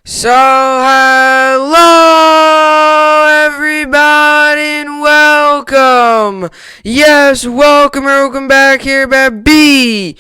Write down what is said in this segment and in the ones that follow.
So, hello everybody and welcome. Yes, welcome back here at BSN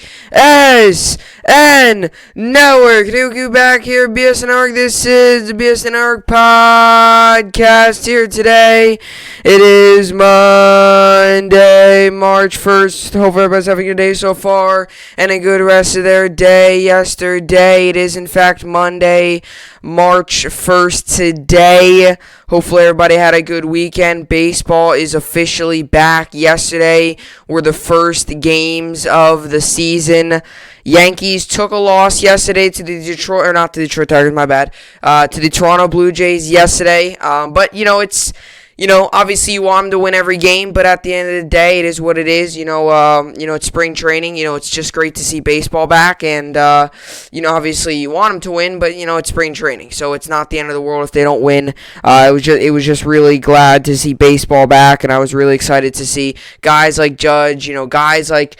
Network. Thank you back here at BSN Network. This is the BSN Network podcast here today. It is Monday, March 1st. Hope everybody's having a good day so far and a good rest of their day yesterday. It is in fact Monday, March 1st today. Hopefully everybody had a good weekend. Baseball is officially back. Yesterday were the first games of the season. Yankees took a loss yesterday to the not to the Detroit Tigers, my bad, to the Toronto Blue Jays yesterday. But, obviously you want them to win every game, but at the end of the day, it is what it is. It's spring training. It's just great to see baseball back, and, obviously you want them to win, but, it's spring training, so it's not the end of the world if they don't win. It was just really glad to see baseball back, and I was really excited to see guys like Judge, guys like,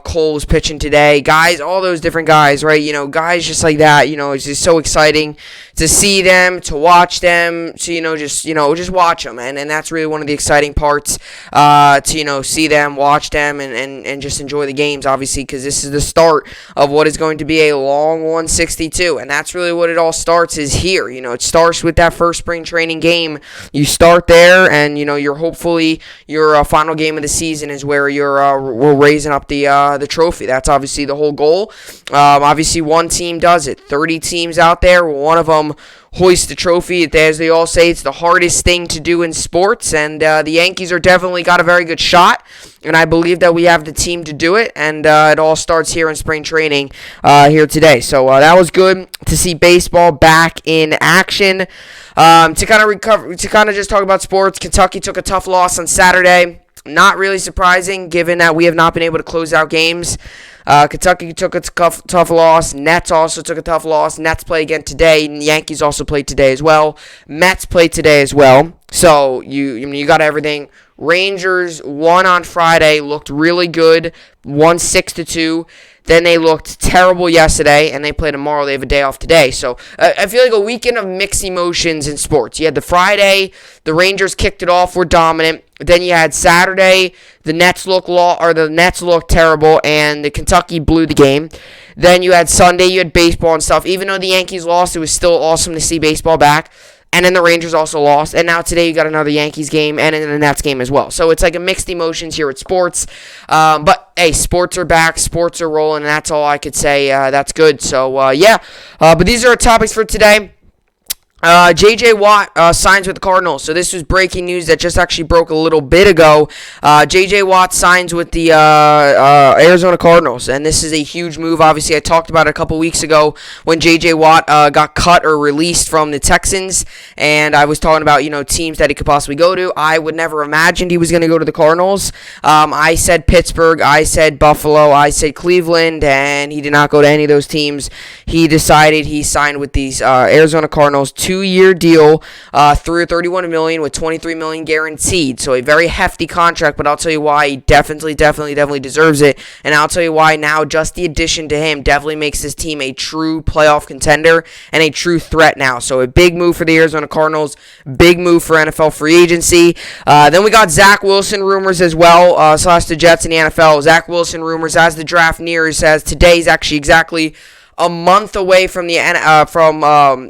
Cole was pitching today, guys, all those different guys, right? Guys just like that, it's just so exciting to see them, to watch them, to, just watch them, and that's really one of the exciting parts, to, see them, watch them, and just enjoy the games, obviously, because this is the start of what is going to be a long 162, and that's really what it all starts is here. It starts with that first spring training game. You start there, and, you're hopefully your final game of the season is where we're raising up the trophy. That's obviously the whole goal. Obviously, one team does it. 30 teams out there, one of them hoist the trophy. As they all say, it's the hardest thing to do in sports, and the Yankees are definitely got a very good shot, and I believe that we have the team to do it, and it all starts here in spring training here today. So that was good to see baseball back in action. To kind of just talk about sports, Kentucky took a tough loss on Saturday. Not really surprising, given that we have not been able to close out games. Kentucky took a tough loss. Nets also took a tough loss. Nets play again today. And Yankees also played today as well. Mets played today as well. So you got everything. Rangers won on Friday. Looked really good. Won 6-2. Then they looked terrible yesterday, and they play tomorrow. They have a day off today. So I feel like a weekend of mixed emotions in sports. You had the Friday, the Rangers kicked it off, were dominant. Then you had Saturday, the Nets looked terrible, and the Kentucky blew the game. Then you had Sunday, you had baseball and stuff. Even though the Yankees lost, it was still awesome to see baseball back. And then the Rangers also lost. And now today you got another Yankees game and then the Nets game as well. So it's like a mixed emotions here at sports. But, hey, sports are back. Sports are rolling. And that's all I could say. That's good. So, but these are our topics for today. J.J. Watt signs with the Cardinals. So this was breaking news that just actually broke a little bit ago. J.J. Watt signs with the Arizona Cardinals, and this is a huge move. Obviously, I talked about it a couple weeks ago when J.J. Watt got cut or released from the Texans, and I was talking about teams that he could possibly go to. I would never imagined he was going to go to the Cardinals. I said Pittsburgh, I said Buffalo, I said Cleveland, and he did not go to any of those teams. He decided he signed with these Arizona Cardinals. 2-year deal, through $31 million with $23 million guaranteed. So a very hefty contract, but I'll tell you why he definitely deserves it. And I'll tell you why now just the addition to him definitely makes this team a true playoff contender and a true threat now. So a big move for the Arizona Cardinals, big move for NFL free agency. Then we got Zack Wilson rumors as well, slash the Jets in the NFL. Zack Wilson rumors as the draft nears, as today is actually exactly a month away from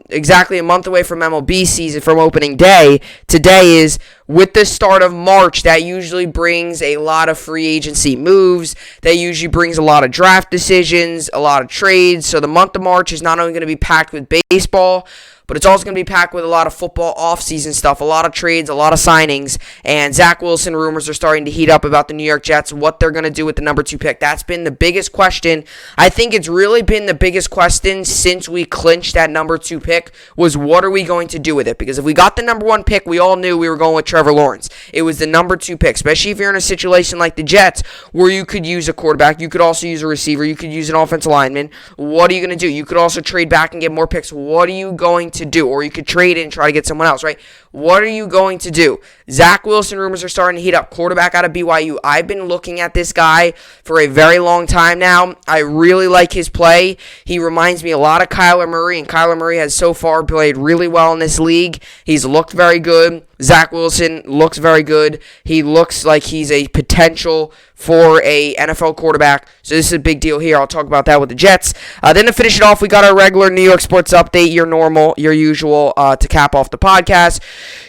exactly a month away from MLB season, from opening day. Today is with the start of March. That usually brings a lot of free agency moves. That usually brings a lot of draft decisions, a lot of trades. So the month of March is not only going to be packed with baseball, but it's also going to be packed with a lot of football offseason stuff, a lot of trades, a lot of signings, and Zack Wilson rumors are starting to heat up about the New York Jets, what they're going to do with the number 2 pick. That's been the biggest question. I think it's really been the biggest question since we clinched that number 2 pick was what are we going to do with it? Because if we got the number 1 pick, we all knew we were going with Trevor Lawrence. It was the number 2 pick, especially if you're in a situation like the Jets where you could use a quarterback, you could also use a receiver, you could use an offensive lineman. What are you going to do? You could also trade back and get more picks. What are you going to do? Or you could trade it and try to get someone else, right? What are you going to do? Zack Wilson rumors are starting to heat up. Quarterback out of BYU. I've been looking at this guy for a very long time now. I really like his play. He reminds me a lot of Kyler Murray, and Kyler Murray has so far played really well in this league. He's looked very good. Zack Wilson looks very good. He looks like he's a potential for a NFL quarterback. So this is a big deal here. I'll talk about that with the Jets. Then to finish it off, we got our regular New York sports update. Your normal, your usual to cap off the podcast.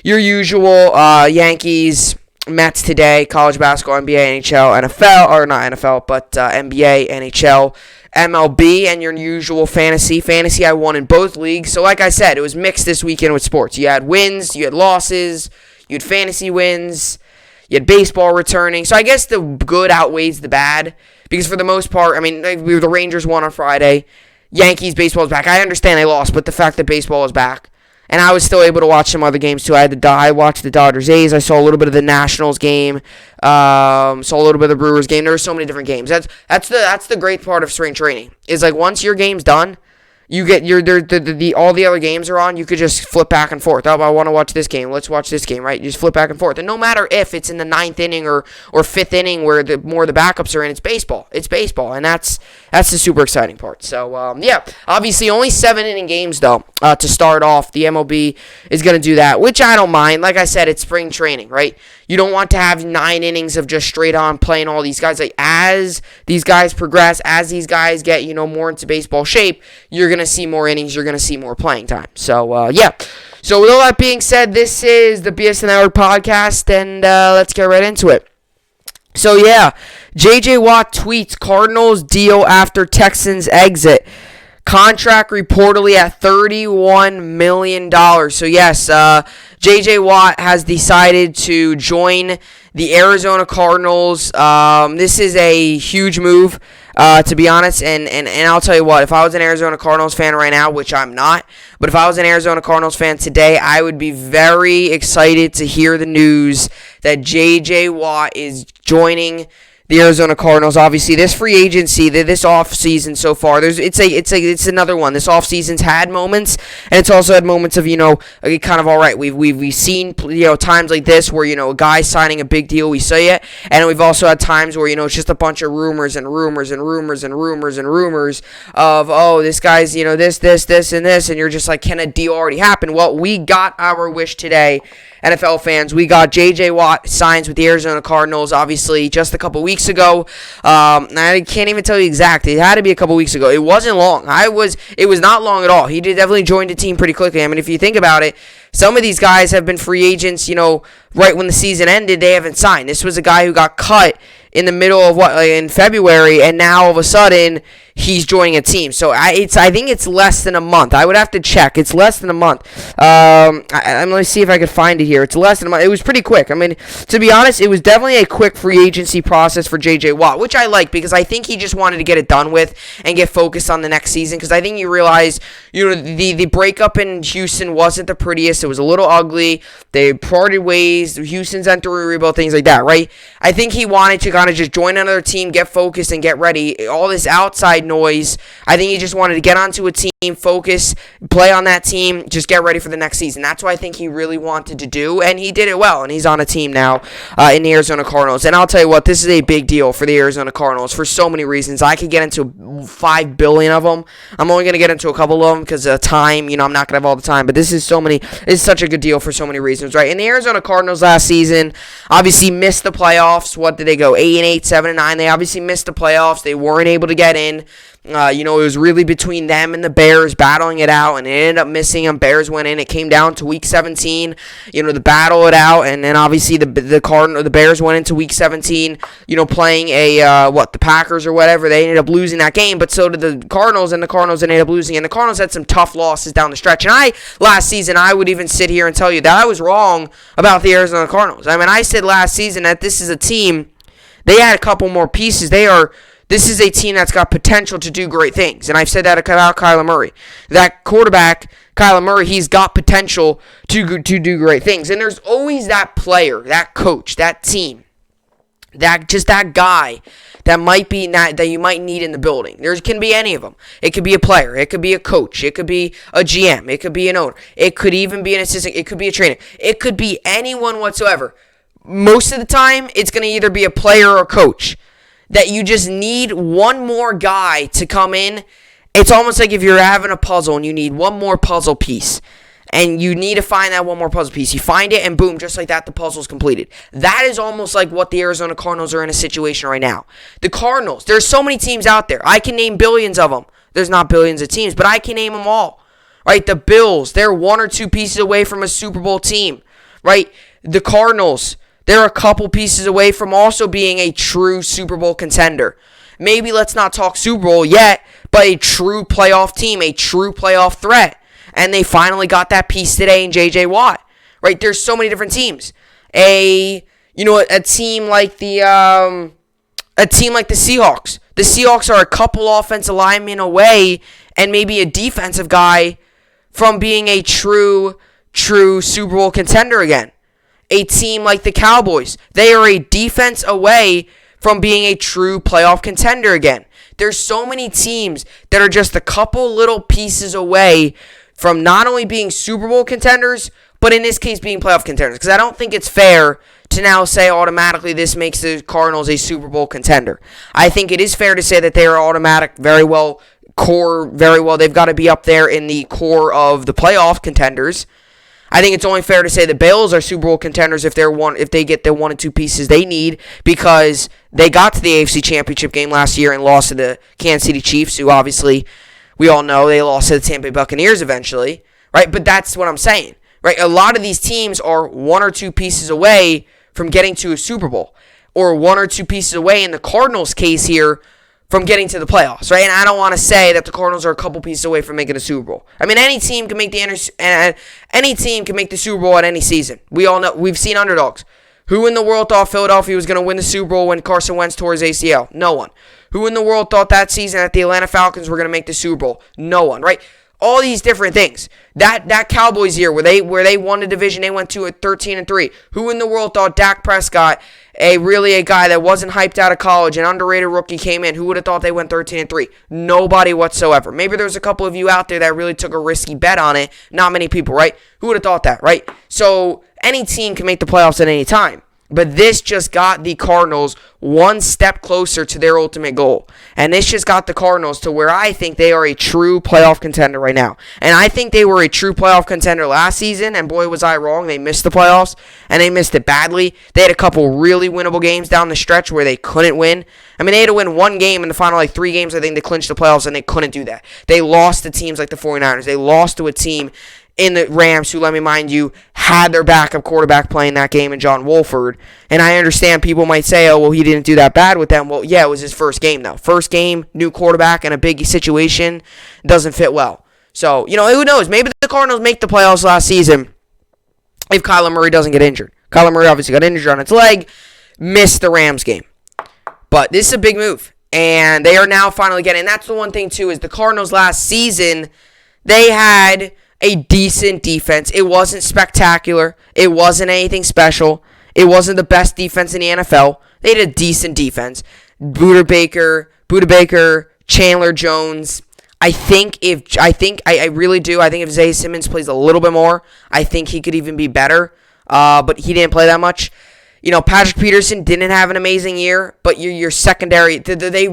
Your usual Yankees, Mets today, college basketball, NBA, NHL, NFL, or not NFL, but NBA, NHL, MLB, and your usual fantasy. Fantasy I won in both leagues. So like I said, it was mixed this weekend with sports. You had wins, you had losses, you had fantasy wins, you had baseball returning. So I guess the good outweighs the bad, because for the most part, I mean, the Rangers won on Friday. Yankees, baseball is back. I understand they lost, but the fact that baseball is back. And I was still able to watch some other games too. I watched the Dodgers-A's. I saw a little bit of the Nationals game. Saw a little bit of the Brewers game. There were so many different games. That's the great part of spring training. Is like once your game's done, you get all the other games are on. You could just flip back and forth. Oh, I want to watch this game. Let's watch this game, right? You just flip back and forth. And no matter if it's in the 9th inning or 5th inning where the more the backups are in, it's baseball. It's baseball, and that's the super exciting part. So yeah, obviously only 7-inning games though to start off. The MLB is going to do that, which I don't mind. Like I said, it's spring training, right? You don't want to have 9 innings of just straight on playing all these guys. Like as these guys progress, as these guys get more into baseball shape, you're going to see more innings, you're going to see more playing time. So, yeah. So, with all that being said, this is the BSN podcast, and let's get right into it. So, yeah, J.J. Watt tweets Cardinals deal after Texans exit. Contract reportedly at $31 million. So, yes, J.J. Watt has decided to join the Arizona Cardinals. This is a huge move, to be honest. And I'll tell you what, if I was an Arizona Cardinals fan right now, which I'm not, but if I was an Arizona Cardinals fan today, I would be very excited to hear the news that J.J. Watt is joining the Arizona Cardinals. Obviously, this free agency, this offseason so far, it's another one. This offseason's had moments, and it's also had moments of, kind of all right. We've seen, times like this where, a guy signing a big deal, we see it, and we've also had times where, it's just a bunch of rumors and rumors and rumors and rumors and rumors of, oh, this guy's, this, and this, and you're just like, can a deal already happen? Well, we got our wish today, NFL fans. We got J.J. Watt signs with the Arizona Cardinals, obviously, just a couple weeks ago. I can't even tell you exactly. It had to be a couple weeks ago. It wasn't long. It was not long at all. He definitely joined the team pretty quickly. I mean, if you think about it, some of these guys have been free agents, right when the season ended, they haven't signed. This was a guy who got cut in the middle of in February, and now all of a sudden he's joining a team. So I think it's less than a month. I would have to check. It's less than a month. I'm going to see if I could find it here. It's less than a month. It was pretty quick. I mean, to be honest, it was definitely a quick free agency process for J.J. Watt, which I like because I think he just wanted to get it done with and get focused on the next season, because I think you realize, the breakup in Houston wasn't the prettiest. It was a little ugly. They parted ways. Houston's entering a rebuild, things like that, right? I think he wanted to kind of just join another team, get focused, and get ready. All this outside noise, I think he just wanted to get onto a team, focus, play on that team, just get ready for the next season. That's what I think he really wanted to do, and he did it well, and he's on a team now in the Arizona Cardinals. And I'll tell you what, this is a big deal for the Arizona Cardinals for so many reasons. I could get into 5 billion of them. I'm only going to get into a couple of them because of time. I'm not going to have all the time, but this is such a good deal for so many reasons, right? And the Arizona Cardinals last season obviously missed the playoffs. What did they go? 8-8, 7-9. They obviously missed the playoffs. They weren't able to get in. It was really between them and the Bears battling it out, and it ended up missing them. Bears went in. It came down to week 17, the battle it out, and then obviously the Bears went into week 17, playing the Packers or whatever. They ended up losing that game, but so did the Cardinals, and the Cardinals ended up losing, and the Cardinals had some tough losses down the stretch. And last season, I would even sit here and tell you that I was wrong about the Arizona Cardinals. I mean, I said last season that this is a team, they had a couple more pieces. They're This is a team that's got potential to do great things. And I've said that about Kyler Murray. That quarterback, Kyler Murray, he's got potential to do great things. And there's always that player, that coach, that team, that guy that you might need in the building. There can be any of them. It could be a player. It could be a coach. It could be a GM. It could be an owner. It could even be an assistant. It could be a trainer. It could be anyone whatsoever. Most of the time, it's going to either be a player or a coach. That you just need one more guy to come in. It's almost like if you're having a puzzle and you need one more puzzle piece. And you need to find that one more puzzle piece. You find it and boom, just like that, the puzzle's completed. That is almost like what the Arizona Cardinals are in a situation right now. The Cardinals, there's so many teams out there. I can name billions of them. There's not billions of teams, but I can name them all. Right? The Bills, they're one or two pieces away from a Super Bowl team. Right? The Cardinals, they're a couple pieces away from also being a true Super Bowl contender. Maybe let's not talk Super Bowl yet, but a true playoff team, a true playoff threat. And they finally got that piece today in J.J. Watt. Right? There's so many different teams. A team like the Seahawks. The Seahawks are a couple offensive linemen away and maybe a defensive guy from being a true Super Bowl contender again. A team like the Cowboys, they are a defense away from being a true playoff contender again. There's so many teams that are just a couple little pieces away from not only being Super Bowl contenders, but in this case being playoff contenders. Because I don't think it's fair to now say automatically this makes the Cardinals a Super Bowl contender. I think it is fair to say that they are automatic, very well. They've got to be up there in the core of the playoff contenders. I think it's only fair to say the Bills are Super Bowl contenders if they get the 1 and 2 pieces they need, because they got to the AFC Championship game last year and lost to the Kansas City Chiefs, who obviously we all know they lost to the Tampa Bay Buccaneers eventually, right? But that's what I'm saying, right? A lot of these teams are 1 or 2 pieces away from getting to a Super Bowl, or 1 or 2 pieces away in the Cardinals' case here from getting to the playoffs, right? And I don't want to say that the Cardinals are a couple pieces away from making a Super Bowl. I mean, any team can make the Super Bowl at any season. We all know. We've seen underdogs. Who in the world thought Philadelphia was going to win the Super Bowl when Carson Wentz tore his ACL? No one. Who in the world thought that season that the Atlanta Falcons were going to make the Super Bowl? No one, right? All these different things. That Cowboys year where they won the division, they went to a 13-3. Who in the world thought Dak Prescott, a guy that wasn't hyped out of college, an underrated rookie, came in? Who would have thought they went 13-3? Nobody whatsoever. Maybe there's a couple of you out there that really took a risky bet on it. Not many people, right? Who would have thought that, right? So any team can make the playoffs at any time. But this just got the Cardinals one step closer to their ultimate goal. And this just got the Cardinals to where I think they are a true playoff contender right now. And I think they were a true playoff contender last season, and boy was I wrong. They missed the playoffs, and they missed it badly. They had a couple really winnable games down the stretch where they couldn't win. I mean, they had to win one game in the final 3 games, I think, they clinched the playoffs, and they couldn't do that. They lost to teams like the 49ers. They lost to a team in the Rams, who, let me mind you, had their backup quarterback playing that game in John Wolford. And I understand people might say, oh, well, he didn't do that bad with them. Well, yeah, it was his first game, though. First game, new quarterback, in a big situation, doesn't fit well. So, who knows? Maybe the Cardinals make the playoffs last season if Kyler Murray doesn't get injured. Kyler Murray obviously got injured on its leg, missed the Rams game. But this is a big move. And they are now finally getting, and that's the one thing, too, is the Cardinals last season, they had a decent defense. It wasn't spectacular. It wasn't anything special. It wasn't the best defense in the NFL. They had a decent defense. Buda Baker, Chandler Jones. I really do. I think if Zay Simmons plays a little bit more, I think he could even be better. But he didn't play that much. Patrick Peterson didn't have an amazing year, but your secondary,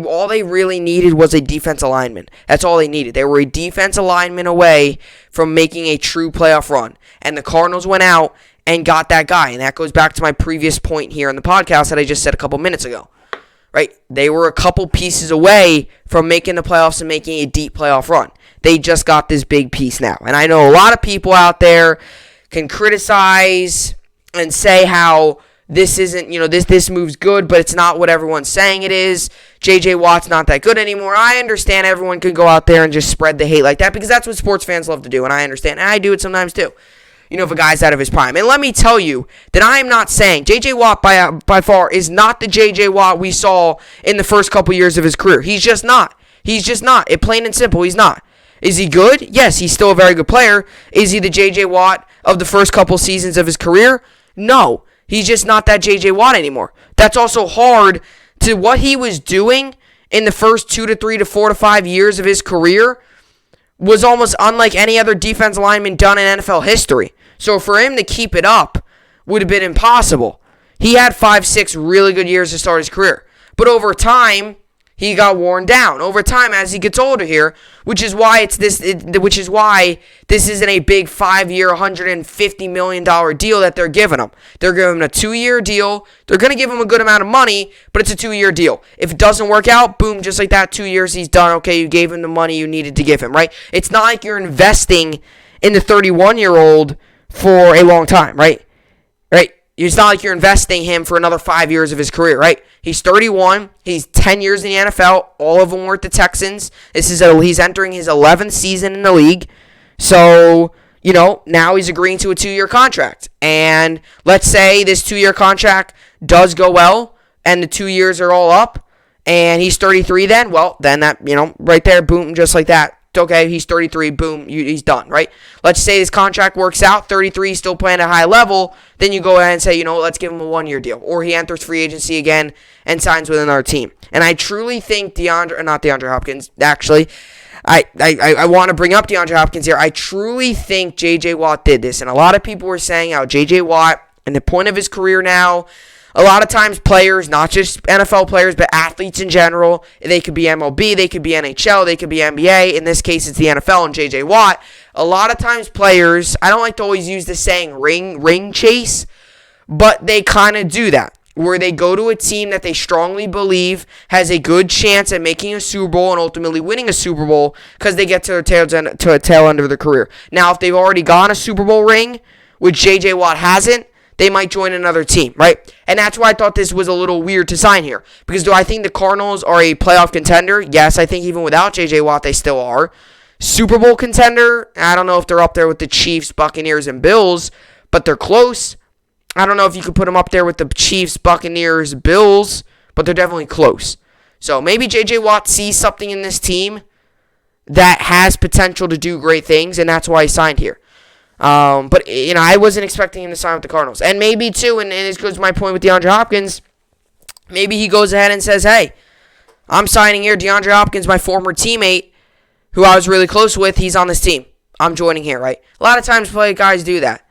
all they really needed was a defensive lineman. That's all they needed. They were a defensive lineman away from making a true playoff run. And the Cardinals went out and got that guy. And that goes back to my previous point here in the podcast that I just said a couple minutes ago. Right? They were a couple pieces away from making the playoffs and making a deep playoff run. They just got this big piece now. And I know a lot of people out there can criticize and say how this isn't, this move's good, but it's not what everyone's saying it is. J.J. Watt's not that good anymore. I understand everyone can go out there and just spread the hate like that because that's what sports fans love to do, and I understand. And I do it sometimes too. if a guy's out of his prime. And let me tell you that I am not saying J.J. Watt by far is not the J.J. Watt we saw in the first couple years of his career. He's just not. He's just not. It plain and simple, he's not. Is he good? Yes, he's still a very good player. Is he the J.J. Watt of the first couple seasons of his career? No. He's just not that J.J. Watt anymore. That's also hard to what he was doing in the first 2 to 3 to 4 to 5 years of his career was almost unlike any other defensive lineman done in NFL history. So for him to keep it up would have been impossible. He had 5-6 really good years to start his career. But over time, he got worn down. Over time, as he gets older here, which is why this isn't a big 5-year, $150 million deal that they're giving him. They're giving him a 2-year deal. They're going to give him a good amount of money, but it's a 2-year deal. If it doesn't work out, boom, just like that, 2 years, he's done. Okay, you gave him the money you needed to give him, right? It's not like you're investing in the 31-year-old for a long time, right? Right? It's not like you're investing him for another 5 years of his career, right? He's 31. He's 10 years in the NFL. All of them were at the Texans. He's entering his 11th season in the league. So, now he's agreeing to a 2-year contract. And let's say this 2-year contract does go well and the 2 years are all up and he's 33 then. Well, then that, right there, boom, just like that. Okay, he's 33, boom, he's done, right? Let's say his contract works out, 33, still playing at a high level, then you go ahead and say, let's give him a 1-year deal. Or he enters free agency again and signs with another team. And I truly think not DeAndre Hopkins, actually, I want to bring up DeAndre Hopkins here. I truly think J.J. Watt did this. And a lot of people were saying how J.J. Watt, in the point of his career now, a lot of times players, not just NFL players, but athletes in general, they could be MLB, they could be NHL, they could be NBA. In this case, it's the NFL and J.J. Watt. A lot of times players, I don't like to always use the saying ring chase, but they kind of do that, where they go to a team that they strongly believe has a good chance at making a Super Bowl and ultimately winning a Super Bowl because they get to a tail end of their career. Now, if they've already gotten a Super Bowl ring, which J.J. Watt hasn't, they might join another team, right? And that's why I thought this was a little weird to sign here. Because do I think the Cardinals are a playoff contender? Yes, I think even without J.J. Watt, they still are. Super Bowl contender? I don't know if they're up there with the Chiefs, Buccaneers, and Bills, but they're close. I don't know if you could put them up there with the Chiefs, Buccaneers, Bills, but they're definitely close. So maybe J.J. Watt sees something in this team that has potential to do great things, and that's why he signed here. But I wasn't expecting him to sign with the Cardinals. And maybe, too, and this goes to my point with DeAndre Hopkins, maybe he goes ahead and says, hey, I'm signing here. DeAndre Hopkins, my former teammate, who I was really close with, he's on this team. I'm joining here, right? A lot of times guys do that,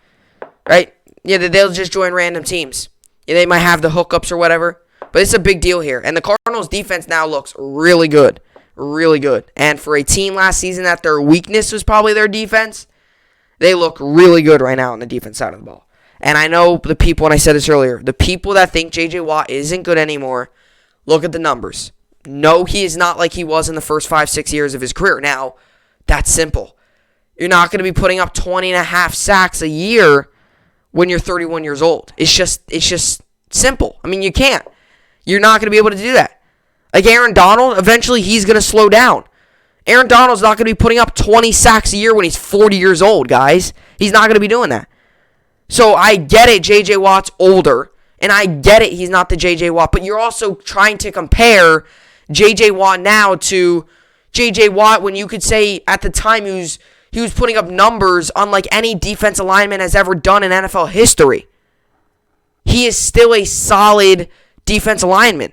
right? Yeah, they'll just join random teams. Yeah, they might have the hookups or whatever. But it's a big deal here. And the Cardinals' defense now looks really good. Really good. And for a team last season that their weakness was probably their defense, they look really good right now on the defense side of the ball. And I know the people, and I said this earlier, the people that think J.J. Watt isn't good anymore, look at the numbers. No, he is not like he was in the first 5-6 years of his career. Now, that's simple. You're not going to be putting up 20.5 sacks a year when you're 31 years old. It's just simple. I mean, you can't. You're not going to be able to do that. Like Aaron Donald, eventually he's going to slow down. Aaron Donald's not going to be putting up 20 sacks a year when he's 40 years old, guys. He's not going to be doing that. So I get it, J.J. Watt's older, and I get it, he's not the J.J. Watt, but you're also trying to compare J.J. Watt now to J.J. Watt when you could say at the time he was putting up numbers unlike any defensive lineman has ever done in NFL history. He is still a solid defensive lineman.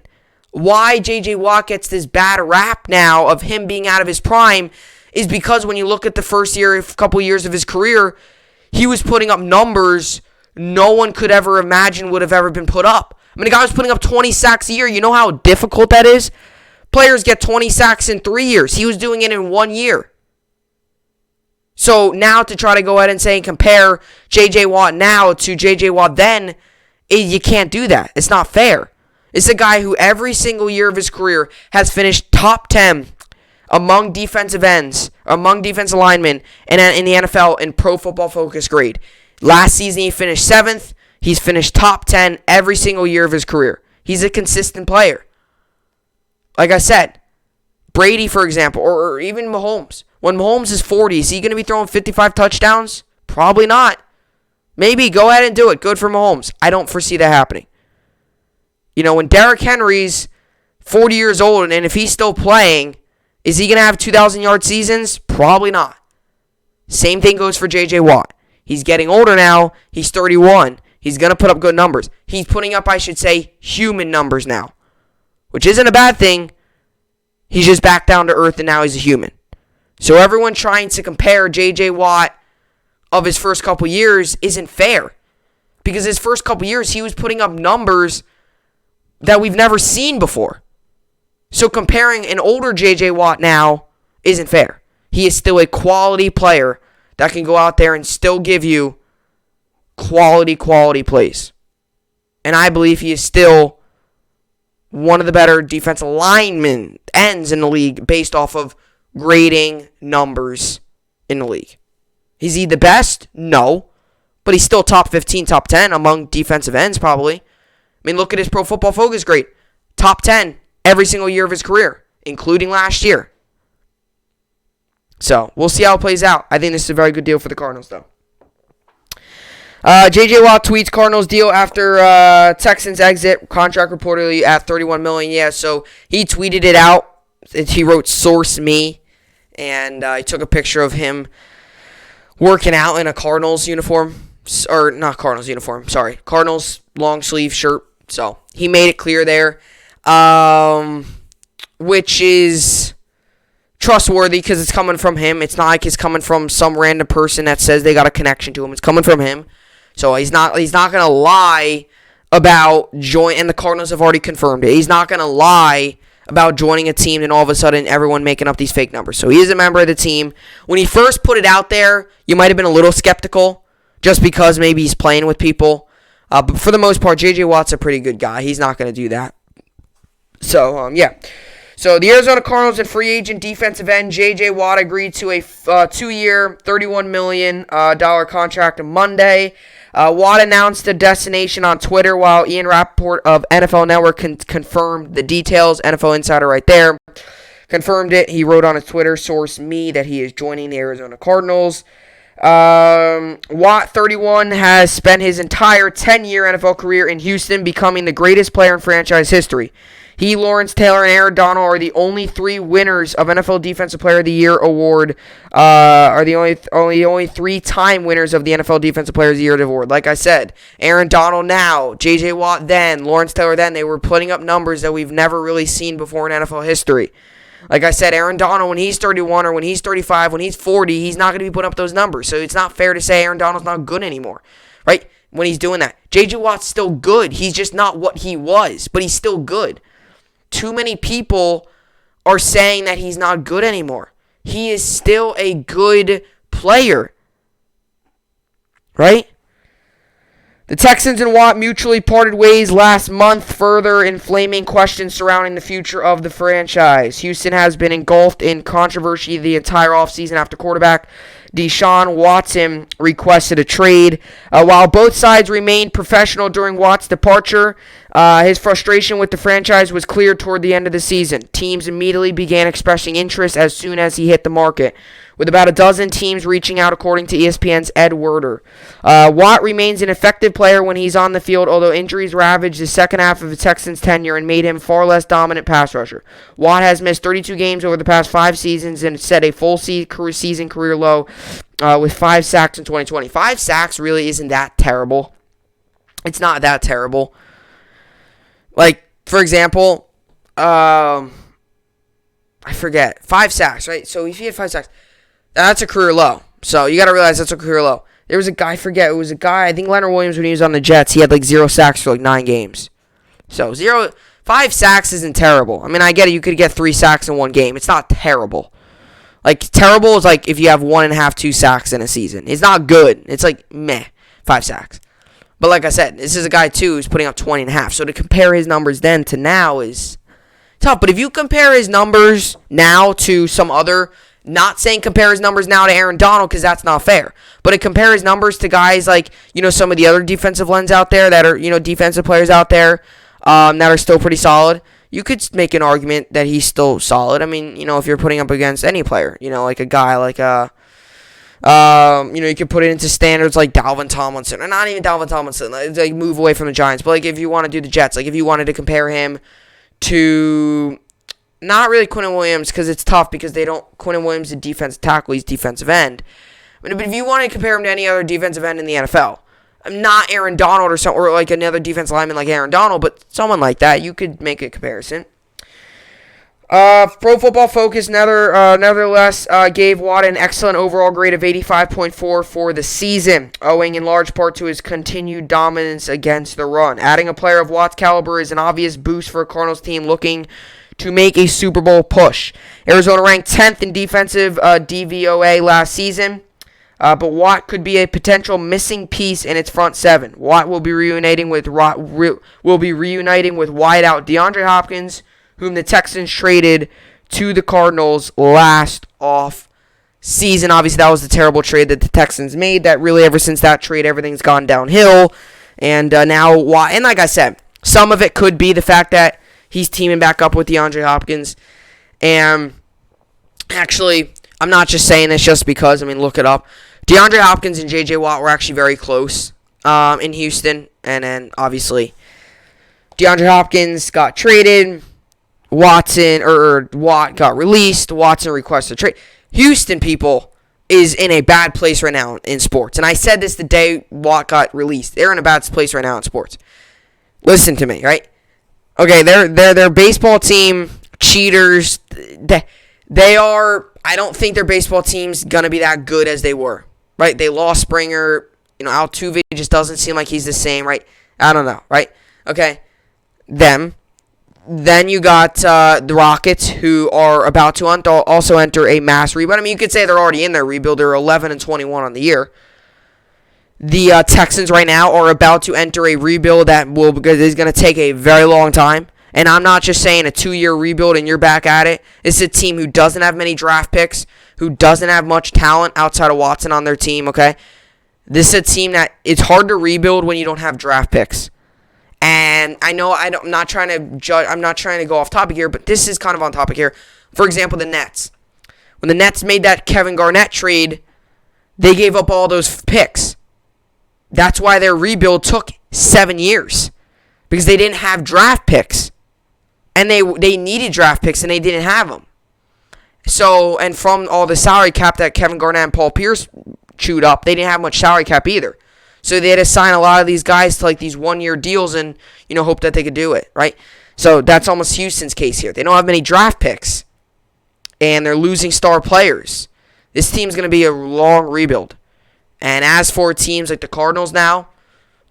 Why J.J. Watt gets this bad rap now of him being out of his prime is because when you look at the couple years of his career, he was putting up numbers no one could ever imagine would have ever been put up. I mean, the guy was putting up 20 sacks a year. You know how difficult that is? Players get 20 sacks in 3 years. He was doing it in 1 year. So now to try to go ahead and say and compare J.J. Watt now to J.J. Watt then, you can't do that. It's not fair. It's a guy who every single year of his career has finished top 10 among defensive ends, among defensive linemen in the NFL in Pro Football Focus grade. Last season he finished 7th. He's finished top 10 every single year of his career. He's a consistent player. Like I said, Brady, for example, or even Mahomes. When Mahomes is 40, is he going to be throwing 55 touchdowns? Probably not. Maybe go ahead and do it. Good for Mahomes. I don't foresee that happening. When Derrick Henry's 40 years old and if he's still playing, is he going to have 2,000-yard seasons? Probably not. Same thing goes for J.J. Watt. He's getting older now. He's 31. He's going to put up good numbers. He's putting up, I should say, human numbers now, which isn't a bad thing. He's just back down to earth and now he's a human. So everyone trying to compare J.J. Watt of his first couple years isn't fair, because his first couple years he was putting up numbers that we've never seen before. So comparing an older J.J. Watt now isn't fair. He is still a quality player that can go out there and still give you quality plays. And I believe he is still one of the better defensive linemen, ends in the league based off of grading numbers in the league. Is he the best? No. But he's still top 15, top 10 among defensive ends probably. I mean, look at his Pro Football Focus grade. Top 10 every single year of his career, including last year. So, we'll see how it plays out. I think this is a very good deal for the Cardinals, though. J.J. Watt tweets Cardinals deal after Texans exit. Contract reportedly at $31 million. Yeah, so he tweeted it out. He wrote "Source Me," and he took a picture of him working out in a Cardinals uniform. Or, not Cardinals uniform, sorry. Cardinals long sleeve shirt. So, he made it clear there. Which is trustworthy because it's coming from him. It's not like it's coming from some random person that says they got a connection to him. It's coming from him. So he's not going to lie about join, and the Cardinals have already confirmed it. He's not going to lie about joining a team and all of a sudden everyone making up these fake numbers. So he is a member of the team. When he first put it out there, you might have been a little skeptical just because maybe he's playing with people. But for the most part, J.J. Watt's a pretty good guy. He's not going to do that. So, yeah. So, the Arizona Cardinals and free agent defensive end J.J. Watt agreed to a 2-year, $31 million contract on Monday. Watt announced the destination on Twitter while Ian Rappaport of NFL Network confirmed the details. NFL Insider right there confirmed it. He wrote on his Twitter, "Source Me," that he is joining the Arizona Cardinals. Watt, 31, has spent his entire 10-year NFL career in Houston, becoming the greatest player in franchise history. He, Lawrence Taylor, and Aaron Donald are the only three winners of NFL Defensive Player of the Year award. Are the only three-time winners of the NFL Defensive Player of the Year award. Like I said, Aaron Donald now, J.J. Watt then, Lawrence Taylor then. They were putting up numbers that we've never really seen before in NFL history. Like I said, Aaron Donald, when he's 31 or when he's 35, when he's 40, he's not going to be putting up those numbers. So it's not fair to say Aaron Donald's not good anymore, right? When he's doing that. J.J. Watt's still good. He's just not what he was, but he's still good. Too many people are saying that he's not good anymore. He is still a good player, right? The Texans and Watt mutually parted ways last month, further inflaming questions surrounding the future of the franchise. Houston has been engulfed in controversy the entire offseason after quarterback Deshaun Watson requested a trade. While both sides remained professional during Watt's departure, his frustration with the franchise was clear toward the end of the season. Teams immediately began expressing interest as soon as he hit the market, with about a dozen teams reaching out, according to ESPN's Ed Werder. Watt remains an effective player when he's on the field, although injuries ravaged the second half of the Texans' tenure and made him far less dominant pass rusher. Watt has missed 32 games over the past 5 seasons and set a full season career low with 5 sacks in 2020. 5 sacks really isn't that terrible. It's not that terrible. Like, for example, I forget. 5 sacks, right? So if he had 5 sacks, that's a career low. So you got to realize that's a career low. There was a guy, I think Leonard Williams, when he was on the Jets, he had like 0 sacks for like 9 games. So 5 sacks isn't terrible. I mean, I get it. You could get 3 sacks in one game. It's not terrible. Like, terrible is like if you have 1.5, 2 sacks in a season. It's not good. It's like, meh, 5 sacks. But like I said, this is a guy, too, who's putting up 20.5. So to compare his numbers then to now is tough. But if you compare his numbers now to some other, not saying compare his numbers now to Aaron Donald, because that's not fair. But to compare his numbers to guys like, some of the other defensive ends out there that are, defensive players out there that are still pretty solid, you could make an argument that he's still solid. I mean, if you're putting up against any player, like a guy like You could put it into standards like Dalvin Tomlinson, or not even Dalvin Tomlinson. Like move away from the Giants, but like if you want to do the Jets, like if you wanted to compare him to not really Quinnen Williams, because it's tough because Quinnen Williams is defensive tackle, he's defensive end. But if you want to compare him to any other defensive end in the NFL, not Aaron Donald or like another defensive lineman like Aaron Donald, but someone like that, you could make a comparison. Pro Football Focus nevertheless gave Watt an excellent overall grade of 85.4 for the season, owing in large part to his continued dominance against the run. Adding a player of Watt's caliber is an obvious boost for a Cardinals team looking to make a Super Bowl push. Arizona ranked 10th in defensive DVOA last season, but Watt could be a potential missing piece in its front seven. Watt will be reuniting with wideout DeAndre Hopkins, whom the Texans traded to the Cardinals last off season. Obviously, that was the terrible trade that the Texans made. That really, ever since that trade, everything's gone downhill. And now, and like I said, some of it could be the fact that he's teaming back up with DeAndre Hopkins. And actually, I'm not just saying this just because. I mean, look it up. DeAndre Hopkins and J.J. Watt were actually very close in Houston. And then, obviously, DeAndre Hopkins got traded. Watt got released. Watson requested a trade. Houston, people, is in a bad place right now in sports. And I said this the day Watt got released. They're in a bad place right now in sports. Listen to me, right? Okay, they're baseball team cheaters. They are. I don't think their baseball team's gonna be that good as they were. Right? They lost Springer. Altuve just doesn't seem like he's the same. Right? I don't know. Right? Okay. Them. Then you got the Rockets, who are about to also enter a mass rebuild. I mean, you could say they're already in their rebuild. They're 11-21 on the year. The Texans right now are about to enter a rebuild because it's going to take a very long time. And I'm not just saying a 2-year rebuild and you're back at it. It's a team who doesn't have many draft picks, who doesn't have much talent outside of Watson on their team, okay? This is a team that it's hard to rebuild when you don't have draft picks. And I know I'm not trying to judge. I'm not trying to go off topic here, but this is kind of on topic here. For example, the Nets. When the Nets made that Kevin Garnett trade, they gave up all those picks. That's why their rebuild took 7 years, because they didn't have draft picks, and they needed draft picks and they didn't have them. So, and from all the salary cap that Kevin Garnett and Paul Pierce chewed up, they didn't have much salary cap either. So they had to sign a lot of these guys to like these 1-year deals and, hope that they could do it, right? So that's almost Houston's case here. They don't have many draft picks, and they're losing star players. This team's going to be a long rebuild. And as for teams like the Cardinals now,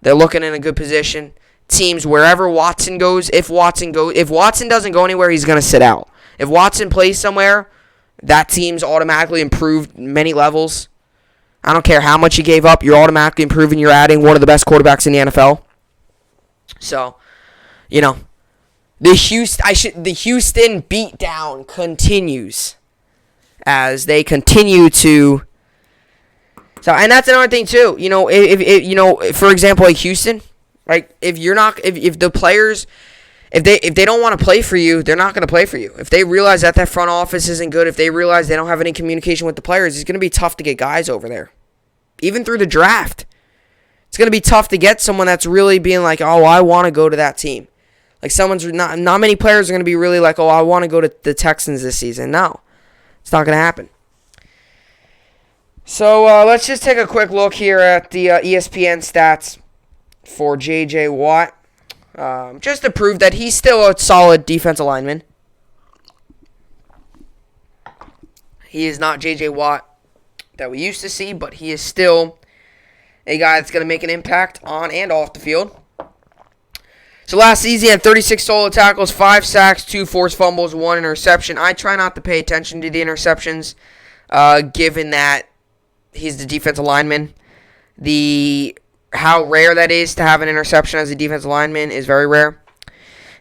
they're looking in a good position. Teams wherever Watson goes, if Watson doesn't go anywhere, he's going to sit out. If Watson plays somewhere, that team's automatically improved many levels. I don't care how much you gave up. You're automatically improving. You're adding one of the best quarterbacks in the NFL. So, the Houston beatdown continues as they continue to. So, and that's another thing too. If for example, like Houston, like if the players, if they don't want to play for you, they're not going to play for you. If they realize that front office isn't good, if they realize they don't have any communication with the players, it's going to be tough to get guys over there. Even through the draft, it's going to be tough to get someone that's really being like, oh, I want to go to that team. Like someone's not many players are going to be really like, oh, I want to go to the Texans this season. No, it's not going to happen. So let's just take a quick look here at the ESPN stats for J.J. Watt, just to prove that he's still a solid defensive lineman. He is not J.J. Watt that we used to see, but he is still a guy that's going to make an impact on and off the field. So last season, he had 36 solo tackles, 5 sacks, 2 forced fumbles, 1 interception. I try not to pay attention to the interceptions, given that he's the defensive lineman. How rare that is to have an interception as a defensive lineman is very rare.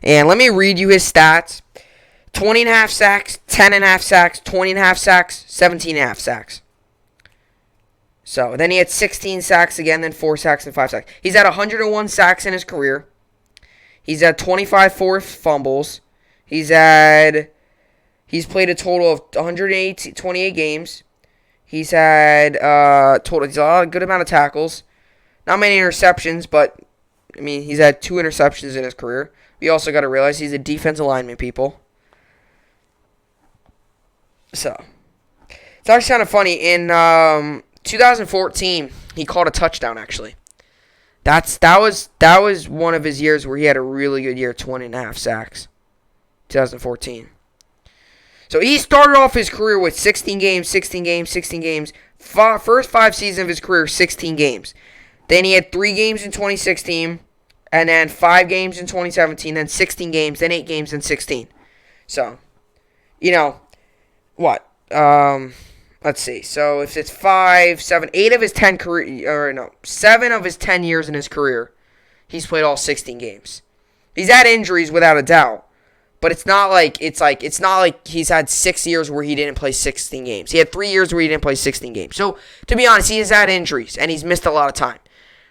And let me read you his stats. 20.5 sacks, 10.5 sacks, 20.5 sacks, 17.5 sacks. So then he had 16 sacks again, then 4 sacks and 5 sacks. He's had 101 sacks in his career. He's had 25 forced fumbles. He's played a total of 28 games. He's had he's a good amount of tackles. Not many interceptions, but, I mean, he's had 2 interceptions in his career. We also got to realize he's a defensive lineman, people. So, it's actually kind of funny. In 2014, he caught a touchdown, actually. That was one of his years where he had a really good year, 20.5 sacks. 2014. So he started off his career with 16 games. First 5 seasons of his career, 16 games. Then he had 3 games in 2016, and then 5 games in 2017, then 16 games, then 8 games in 16. So, what? Let's see. So if it's 5, 7, 8 of his 10 7 of his 10 years in his career, he's played all 16 games. He's had injuries without a doubt, but it's not like he's had 6 years where he didn't play 16 games. He had 3 years where he didn't play 16 games. So to be honest, he has had injuries and he's missed a lot of time.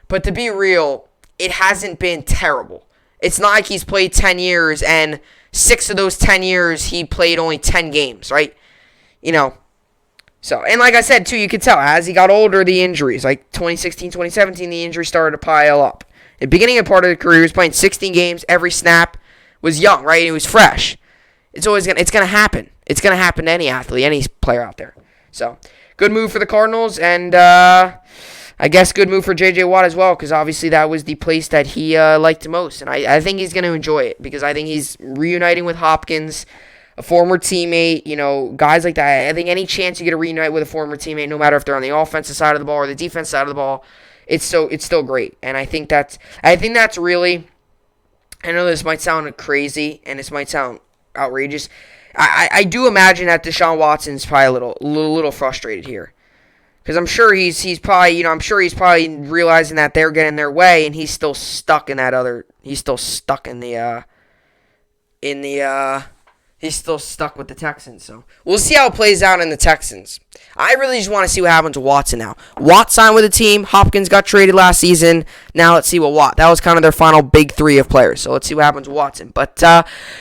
But to be real, it hasn't been terrible. It's not like he's played 10 years and 6 of those 10 years he played only 10 games, right? So, and like I said, too, you could tell, as he got older, the injuries, like 2016, 2017, the injuries started to pile up. At the beginning of part of the career, he was playing 16 games. Every snap was young, right? He was fresh. It's going to happen. It's going to happen to any athlete, any player out there. So, good move for the Cardinals, and I guess good move for J.J. Watt as well, because obviously that was the place that he liked most. And I think he's going to enjoy it, because I think he's reuniting with Hopkins, a former teammate, guys like that. I think any chance you get to reunite with a former teammate, no matter if they're on the offensive side of the ball or the defensive side of the ball, it's still great. And I think that's really, I know this might sound crazy and this might sound outrageous. I do imagine that Deshaun Watson's probably a little frustrated here, because I'm sure he's probably realizing that they're getting their way, and he's still stuck in He's still stuck with the Texans, so we'll see how it plays out in the Texans. I really just want to see what happens to Watson now. Watt signed with the team. Hopkins got traded last season. Now let's see what Watt. That was kind of their final big 3 of players, so let's see what happens with Watson. But,